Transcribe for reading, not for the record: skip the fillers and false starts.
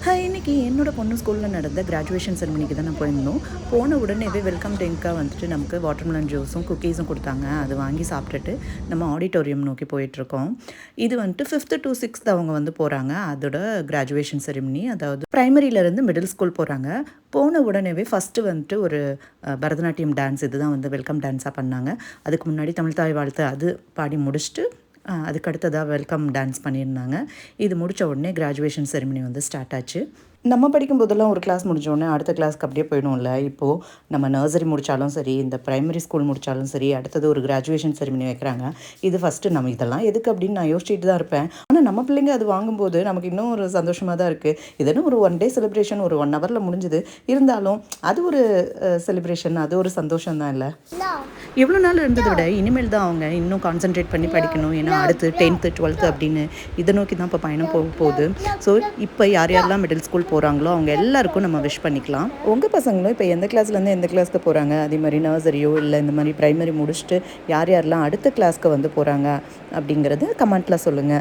இன்னைக்கு என்னோட பொண்ணு ஸ்கூலில் நடந்த கிராஜுவேஷன் செரமனிக்கு தான் நான் போயிருந்தோம். போன உடனேவே வெல்கம் ட்ரிங்க்காக வந்துட்டு நமக்கு வாட்டர்மெலன் ஜூஸும் குக்கீஸும் கொடுத்தாங்க. அது வாங்கி சாப்பிட்டுட்டு நம்ம ஆடிட்டோரியம் நோக்கி போயிட்டுருக்கோம். இது வந்துட்டு 5th to 6th அவங்க வந்து போகிறாங்க. அதோட கிராஜுவேஷன் செரமனி, அதாவது ப்ரைமரியிலேருந்து மிடில் ஸ்கூல் போகிறாங்க. போன உடனேவே ஃபஸ்ட்டு வந்துட்டு ஒரு பரதநாட்டியம் டான்ஸ், இதுதான் வந்து வெல்கம் டான்ஸாக பண்ணாங்க. அதுக்கு முன்னாடி தமிழ் தாய் வாழ்த்து அது பாடி முடிச்சுட்டு அதுக்கு அடுத்ததாக வெல்கம் டான்ஸ் பண்ணியிருந்தாங்க. இது முடித்த உடனே கிராஜுவேஷன் செரிமனி வந்து ஸ்டார்ட் ஆச்சு. நம்ம படிக்கும் போதெல்லாம் ஒரு கிளாஸ் முடிஞ்ச உடனே அடுத்த கிளாஸ்க்கு அப்படியே போயிடும்ல. இப்போது நம்ம நர்சரி முடித்தாலும் சரி, இந்த ப்ரைமரி ஸ்கூல் முடித்தாலும் சரி, அடுத்தது ஒரு கிராஜுவேஷன் செரிமனி வைக்கிறாங்க. இது ஃபஸ்ட்டு நம்ம இதெல்லாம் எதுக்கு அப்படின்னு நான் யோசிச்சுட்டு தான் இருப்பேன். ஆனால் நம்ம பிள்ளைங்க அது வாங்கும்போது நமக்கு இன்னும் ஒரு சந்தோஷமாக தான் இருக்குது. இதுன்னு ஒரு 1 டே செலிப்ரேஷன், ஒரு 1 ஹவரில் முடிஞ்சுது. இருந்தாலும் அது ஒரு செலிப்ரேஷன், அது ஒரு சந்தோஷம் தான் இல்லை. இவ்வளோ நாள் இருந்ததை விட இனிமேல் தான் அவங்க இன்னும் கான்சென்ட்ரேட் பண்ணி படிக்கணும். ஏன்னா அடுத்து 10th 12th அப்படின்னு இதை நோக்கி தான் இப்போ பயணம் போக போகுது. ஸோ இப்போ யாரெல்லாம் மிடில் ஸ்கூல் போகிறாங்களோ அவங்க எல்லாருக்கும் நம்ம விஷ் பண்ணிக்கலாம். உங்கள் பசங்களும் இப்போ எந்த கிளாஸ்லேருந்து எந்த கிளாஸ்க்கு போகிறாங்க, அதே மாதிரி நர்சரியோ இல்லை இந்த மாதிரி ப்ரைமரி முடிச்சுட்டு யாரெல்லாம் அடுத்த கிளாஸ்க்கு வந்து போகிறாங்க அப்படிங்கிறது கமெண்ட்டில் சொல்லுங்கள்.